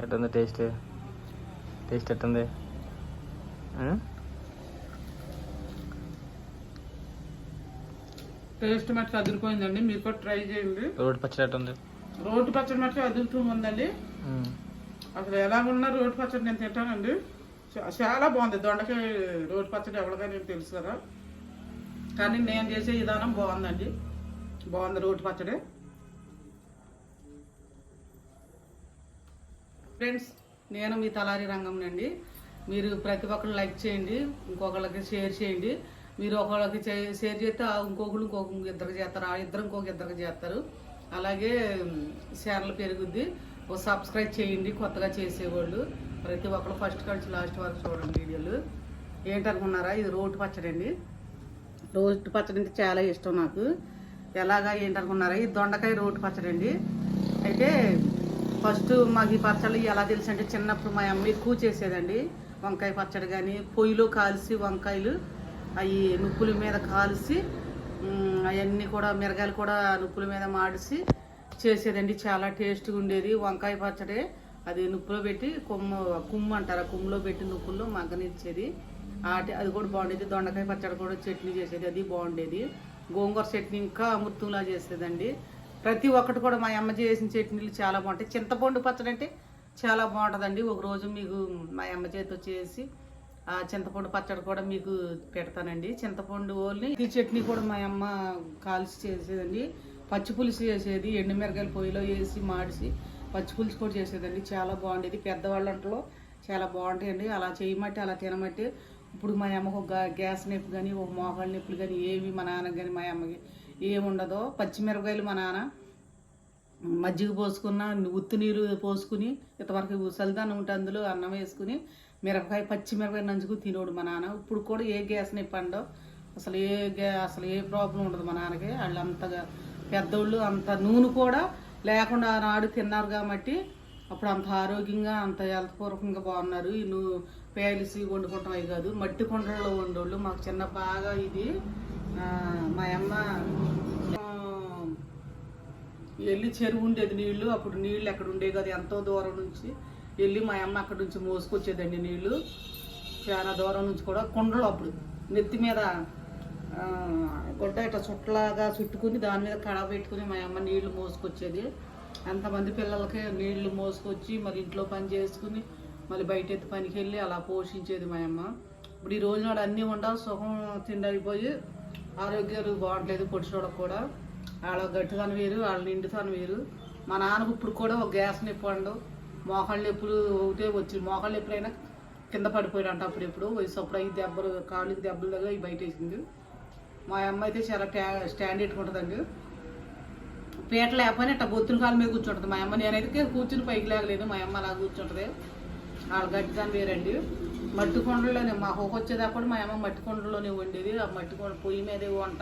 ఎట్టుంది టేస్ట్ ఎట్టుంది? టేస్ట్ మట్టి అదిరిపోయిందండి. మీరు కూడా ట్రై చేయండి. రోటి పచ్చడి ఎట్టుంది? రోటి పచ్చడి మట్టి అదురుతూ ఉందండి. అసలు ఎలాగున్నా రోటి పచ్చడి నేను తింటానండి. చాలా బాగుంది. దొండకాయ రోటి పచ్చడి ఎవరికైనా తెలుసు కదా, కానీ నేను చేసే విధానం బాగుందండి. బాగుంది రోటి పచ్చడి. ఫ్రెండ్స్, నేను మీ తలారి రంగంనండి. మీరు ప్రతి ఒక్కరు లైక్ చేయండి, ఇంకొకళ్ళకి షేర్ చేయండి. మీరు ఒకళ్ళకి షేర్ చేస్తే ఇంకొకరు ఇద్దరికి చేస్తారు, ఆ ఇద్దరు ఇద్దరికి చేస్తారు. అలాగే ఛానల్ పెరుగుద్ది. ఒక సబ్స్క్రైబ్ చేయండి కొత్తగా చేసేవాళ్ళు. ప్రతి ఒక్కరు ఫస్ట్ నుంచి లాస్ట్ వరకు చూడండి వీడియోలు. ఏంటనుకున్నారా, ఇది రోటి పచ్చడి అండి. రోటి పచ్చడి అంటే చాలా ఇష్టం నాకు. ఎలాగా ఏంటనుకున్నారా, ఇది దొండకాయ రోటి పచ్చడి అండి. అయితే ఫస్ట్ మాకు ఈ పచ్చళ్ళు ఎలా తెలుసు అంటే, చిన్నప్పుడు మా అమ్మ ఎక్కువ చేసేదండి. వంకాయ పచ్చడి కానీ పొయ్యిలో కాల్చి వంకాయలు అవి నుప్పుల మీద కాల్చి అవన్నీ కూడా మిరగాయలు కూడా నుప్పుల మీద మాడిసి చేసేదండి. చాలా టేస్ట్గా ఉండేది వంకాయ పచ్చడి. అది నుప్పులో పెట్టి కుమ్ము అంటారు, కుమ్ములో పెట్టి నుప్పుల్లో మగ్గనిచ్చేది. అది కూడా బాగుండేది. దొండకాయ పచ్చడి కూడా చట్నీ చేసేది, అది బాగుండేది. గోంగూర చట్నీ ఇంకా అమృతంలా చేసేదండి. ప్రతి ఒక్కటి కూడా మా అమ్మ చేసిన చట్నీలు చాలా బాగుంటాయి. చింతపండు పచ్చడి అంటే చాలా బాగుంటుందండి. ఒకరోజు మీకు మా అమ్మ చేతితో చేసి ఆ చింతపండు పచ్చడి కూడా మీకు పెడతానండి. చింతపండు ఓల్ని ఈ చట్నీ కూడా మా అమ్మ కాల్చి చేసేదండి. పచ్చి పులుసు చేసేది, ఎండుమిరకాయలు పొయ్యిలో వేసి మాడిసి పచ్చి పులుసు కూడా చేసేదండి. చాలా బాగుండేది. పెద్దవాళ్ళ వంటలో చాలా బాగుంటాయండి. అలా చేయమట్టి అలా తినమట్టి. ఇప్పుడు మా అమ్మకు ఒక గ్యాస్ నొప్పి కానీ ఒక మోకాళ్ళ నొప్పులు కానీ ఏమి మా నాన్నకి కానీ మా అమ్మకి ఏముండదో. పచ్చిమిరపకాయలు మా నాన్న మజ్జిగ పోసుకున్న ఉత్తి నీరు పోసుకుని ఇంతవరకు చలిదానం ఉంటే అందులో అన్నం వేసుకుని మిరపకాయ పచ్చిమిరపకాయ నంచుకు తినోడు మా నాన్న. ఇప్పుడు కూడా ఏ గ్యాస్ నొప్పి అండో, అసలు ఏ ప్రాబ్లం ఉండదు మా నాన్నకి. వాళ్ళు అంతగా పెద్దోళ్ళు అంత నూనె కూడా లేకుండా ఆనాడు తిన్నారు కాబట్టి అప్పుడు అంత ఆరోగ్యంగా అంత హెల్త్ పూర్వకంగా బాగున్నారు. ఈ పేలిసి వండుకుంటాం అవి కాదు, మట్టి కుండల్లో వండోళ్ళు. మాకు చిన్న బాగా ఇది మా అమ్మ వెళ్ళి చెరువు ఉండేది నీళ్లు. అప్పుడు నీళ్ళు ఎక్కడ ఉండేవి కదా, ఎంతో దూరం నుంచి వెళ్ళి మా అమ్మ అక్కడి నుంచి మోసుకొచ్చేదండి నీళ్ళు. చాలా దూరం నుంచి కూడా కుండలు అప్పుడు నెత్తి మీద గుడ్డ ఇట్లా చుట్టలాగా చుట్టుకుని దాని మీద కడ పెట్టుకుని మా అమ్మ నీళ్లు మోసుకొచ్చేది. అంతమంది పిల్లలకి నీళ్లు మోసుకొచ్చి మరి ఇంట్లో పని చేసుకుని మళ్ళీ బయట ఎత్తి పనికి వెళ్ళి అలా పోషించేది మా అమ్మ. ఇప్పుడు ఈ రోజు నాడు అన్నీ ఉండాలి, సుఖం తిండైపోయి ఆరోగ్యాలు బాగుంటలేదు. పొడిచోడకు కూడా వాళ్ళ గట్టితనం వేరు, వాళ్ళ నిండుతనం వేరు. మా నాన్నకు ఇప్పుడు కూడా ఒక గ్యాస్ నొప్పి అండు, మోకాళ్ళ నొప్పులు ఒకటే వచ్చి మోకాళ్ళ ఎప్పుడైనా కింద పడిపోయాడంట. అప్పుడు వయసు అప్పుడు అవి దెబ్బలు కాళ్ళకి దెబ్బలు దగ్గర అవి బయట వేసింది. మా అమ్మ అయితే చాలా స్టాండ్ పెట్టుకుంటుందండి. పీట లేకపోయినా ఇట్లా బొత్తుల కాళ్ళ మీద కూర్చుంటుంది మా అమ్మ. నేనైతే కూర్చుని పైకి లేగలేదు, మా అమ్మ అలా కూర్చుంటుంది. వాళ్ళ గట్టిదాన్ని వేరండి. మట్టి కొండలోనే మా హోకు వచ్చేదాకా కూడా మా అమ్మ మట్టి కొండలోనే వండేది. ఆ మట్టి కొండ పొయ్యి మీదే వంట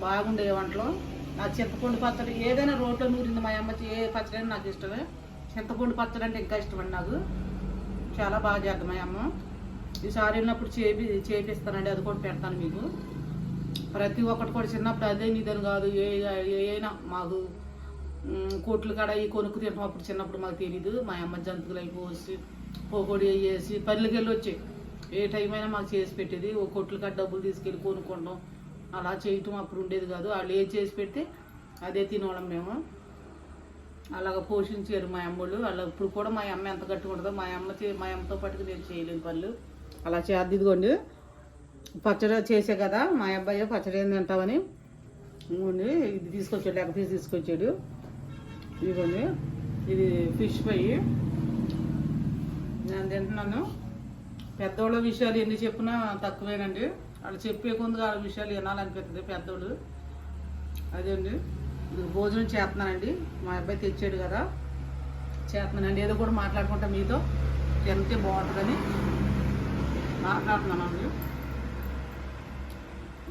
బాగుండే వంటలో. ఆ చింతపండు పచ్చడి ఏదైనా రోట్లో నూరింది మా అమ్మ. ఏ పచ్చడి అయినా నాకు ఇష్టమే. చింతపండు పచ్చడి అంటే ఇంకా ఇష్టమండి నాకు. చాలా బాగా చేద్దాం మా అమ్మ. ఈసారి వెళ్ళినప్పుడు చేపిస్తానండి, అది కూడా పెడతాను మీకు. ప్రతి ఒక్కటి కూడా చిన్నప్పుడు అదే నిదని కాదు, అయినా మాకు కోట్లు కాడ ఈ కొనుక్కు తింటాం. అప్పుడు చిన్నప్పుడు మాకు తెలీదు. మా అమ్మ జంతువులు అయిపోసి పోకొడి వేసి పల్లెకి వెళ్ళి వచ్చి ఏ టైం అయినా మాకు చేసి పెట్టేది. ఓ కొట్లు కాడ డబ్బులు తీసుకెళ్ళి కొనుక్కుంటాం. అలా చేయటం అప్పుడు ఉండేది కాదు. వాళ్ళు ఏది చేసి పెడితే అదే తినవడం మేము. అలాగ పోషించారు మా అమ్మోళ్ళు. వాళ్ళ ఇప్పుడు కూడా మా అమ్మ ఎంత గట్టిగా ఉంటుందో మా అమ్మతో పాటుగా నేను చేయలేని పనులు అలా చేద్ది. ఇదిగోండి పచ్చడి చేసే కదా మా అబ్బాయి పచ్చడి ఏం తింటామని ఇదిగోండి ఇది తీసుకొచ్చాడు, లెక్క పీస్ తీసుకొచ్చాడు. ఇదిగోండి ఇది ఫిష్ ఫ్రై నేను తింటున్నాను. పెద్దోళ్ళ విషయాలు ఎన్ని చెప్పినా తక్కువేనండి. వాళ్ళు చెప్పే కొందుకు వాళ్ళ విషయాలు వినాలనిపిస్తుంది పెద్దోళ్ళు. అదే అండి ఇది భోజనం చేస్తున్నానండి. మా అబ్బాయి తెచ్చాడు కదా చేస్తున్నానండి. ఏదో కూడా మాట్లాడుకుంటా మీతో తింటే బాగుంటుందని మాట్లాడుతున్నానండి.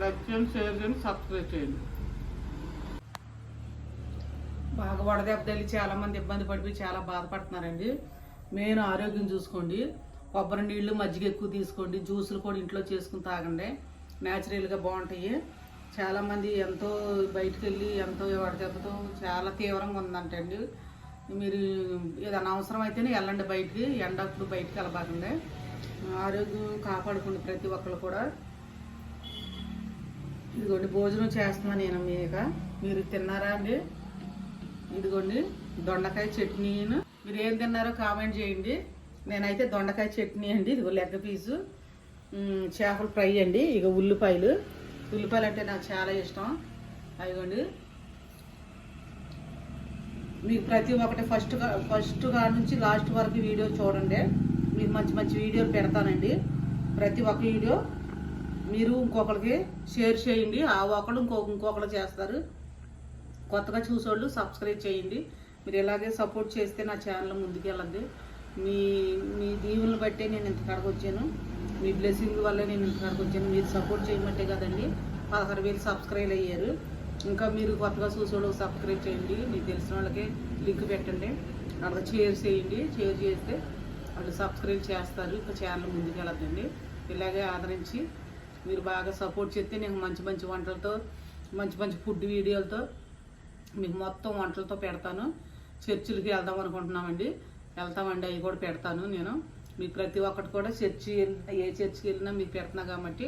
లైక్ చేయండి, షేర్ చేయండి, సబ్స్క్రైబ్ చేయండి. బాగా వడదెబ్బతల్లి చాలామంది ఇబ్బంది పడిపోయి చాలా బాధపడుతున్నారండి. మెయిన్ ఆరోగ్యం చూసుకోండి. కొబ్బరి నీళ్ళు మజ్జిగ ఎక్కువ తీసుకోండి. జ్యూసులు కూడా ఇంట్లో చేసుకుని తాగండి, న్యాచురల్గా బాగుంటాయి. చాలామంది ఎంతో బయటకు వెళ్ళి ఎంతో వడదెబ్బతో చాలా తీవ్రంగా ఉందంటండి. మీరు ఏదైనా అవసరం అయితేనే వెళ్ళండి బయటికి, ఎండప్పుడు బయటికి వెళ్ళబాకండి. ఆరోగ్యం కాపాడుకోండి ప్రతి ఒక్కరు కూడా. ఇదిగోండి భోజనం చేస్తున్నాను నేను మీరు తిన్నారా అండి? ఇదిగోండి దొండకాయ చట్నీ. మీరు ఏం తిన్నారో కామెంట్ చేయండి. నేనైతే దొండకాయ చట్నీ అండి, ఇదిగో లెగ్ పీసు, చేపల ఫ్రై అండి, ఇక ఉల్లిపాయలు అంటే నాకు చాలా ఇష్టం. అదిగోండి మీకు ప్రతి ఒక్కటి ఫస్ట్ కాడ నుంచి లాస్ట్ వరకు వీడియో చూడండి. మీకు మంచి మంచి వీడియోలు పెడతానండి. ప్రతి ఒక్క వీడియో మీరు ఇంకొకరికి షేర్ చేయండి. ఆ ఒకళ్ళు ఇంకొకరు చేస్తారు. కొత్తగా చూసేవాళ్ళు సబ్స్క్రైబ్ చేయండి. మీరు ఇలాగే సపోర్ట్ చేస్తే నా ఛానల్ ముందుకు వెళ్ళద్ది. మీ మీ దీవులను బట్టే నేను ఇంతకాడికి వచ్చాను. మీ బ్లెస్సింగ్ వల్లే నేను ఇంతకాడికి వచ్చాను. మీరు సపోర్ట్ చేయమంటే కదండి 16,000 సబ్స్క్రైబ్ అయ్యారు. ఇంకా మీరు కొత్తగా చూసేవాళ్ళకి సబ్స్క్రైబ్ చేయండి. మీకు తెలిసిన వాళ్ళకి లింక్ పెట్టండి. వాళ్ళకి షేర్ చేయండి. షేర్ చేస్తే వాళ్ళు సబ్స్క్రైబ్ చేస్తారు. ఇంకా ఛానల్ ముందుకు వెళ్ళద్దండి. ఇలాగే ఆదరించి మీరు బాగా సపోర్ట్ చేస్తే నేను మంచి మంచి వంటలతో, మంచి మంచి ఫుడ్ వీడియోలతో మీకు మొత్తం వంటలతో పెడతాను. చర్చిలకి వెళ్దాం అనుకుంటున్నామండి. వెళ్తామండి, అవి కూడా పెడతాను నేను. మీకు ప్రతి ఒక్కటి కూడా ఏ చర్చికి వెళ్ళినా మీకు పెడుతున్నా కాబట్టి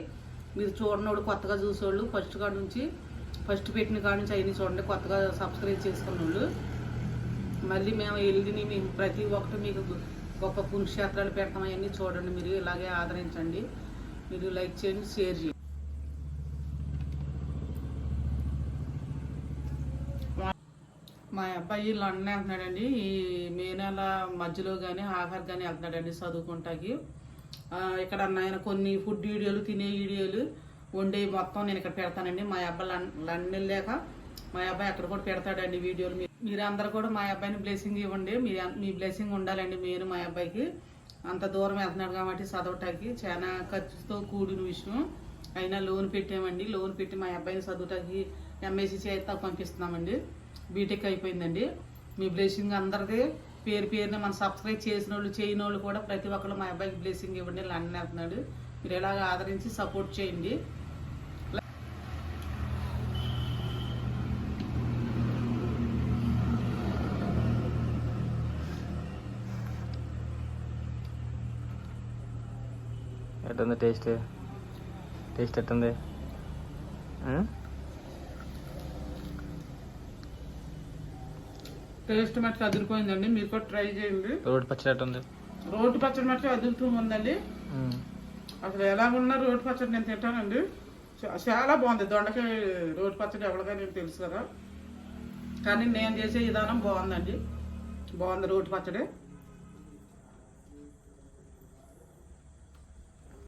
మీరు చూడనోడు, కొత్తగా చూసేవాళ్ళు ఫస్ట్ పెట్టిన కాడ నుంచి అవన్నీ చూడండి. కొత్తగా సబ్స్క్రైబ్ చేసుకున్న వాళ్ళు మళ్ళీ మేము వెళ్ళి మీకు ప్రతి ఒక్కటి మీకు గొప్ప పుణ్యక్షేత్రాలు పెడతాం. అవన్నీ చూడండి. మీరు ఇలాగే ఆదరించండి. మీరు లైక్ చేయండి, షేర్ చేయండి. మా అబ్బాయి లండన్ వెళ్తున్నాడండి. ఈ మే నెల మధ్యలో కానీ ఆఖరి కానీ వెళ్తున్నాడండి చదువుకుంటాకి. ఇక్కడ ఆయన కొన్ని ఫుడ్ వీడియోలు, తినే వీడియోలు, వండే మొత్తం నేను ఇక్కడ పెడతానండి. మా అబ్బాయి లండన్ వెళ్ళాక మా అబ్బాయి అక్కడ కూడా పెడతాడండి వీడియోలు. మీరు అందరూ కూడా మా అబ్బాయిని బ్లెస్సింగ్ ఇవ్వండి. మీ బ్లెస్సింగ్ ఉండాలండి. మీరు మా అబ్బాయికి అంత దూరం వెళ్తున్నాడు కాబట్టి చదవటానికి చాలా ఖర్చుతో కూడిన విషయం. అయినా లోన్ పెట్టామండి. లోన్ పెట్టి మా అబ్బాయిని చదవటానికి ఎంఎస్సీ చేత పంపిస్తున్నామండి. బీటెక్ అయిపోయిందండి. మీ బ్లెస్సింగ్ అందరిది పేరున మన సబ్స్క్రైబ్ చేసిన వాళ్ళు, చేయని వాళ్ళు కూడా ప్రతి ఒక్కరు మా అబ్బాయికి బ్లెస్సింగ్ ఇవ్వండి. లండన్ వెళ్తున్నాడు. మీరు ఎలాగ ఆదరించి సపోర్ట్ చేయండి. ఎట్టుంది టేస్ట్ ఎట్టుంది? టేస్ట్ మట్టి అదిరిపోయిందండి. మీరు కూడా ట్రై చేయండి. రోటి పచ్చడి ఎట్టుంది? రోటి పచ్చడి మట్టి అదురుతూ ఉందండి. అసలు ఎలాగున్నా రోటి పచ్చడి నేను తింటానండి. చాలా బాగుంది. దొండకాయ రోటి పచ్చడి ఎవరికైనా నేను తెలుసు కదా, కానీ నేను చేసే విధానం బాగుందండి. బాగుంది రోటి పచ్చడి.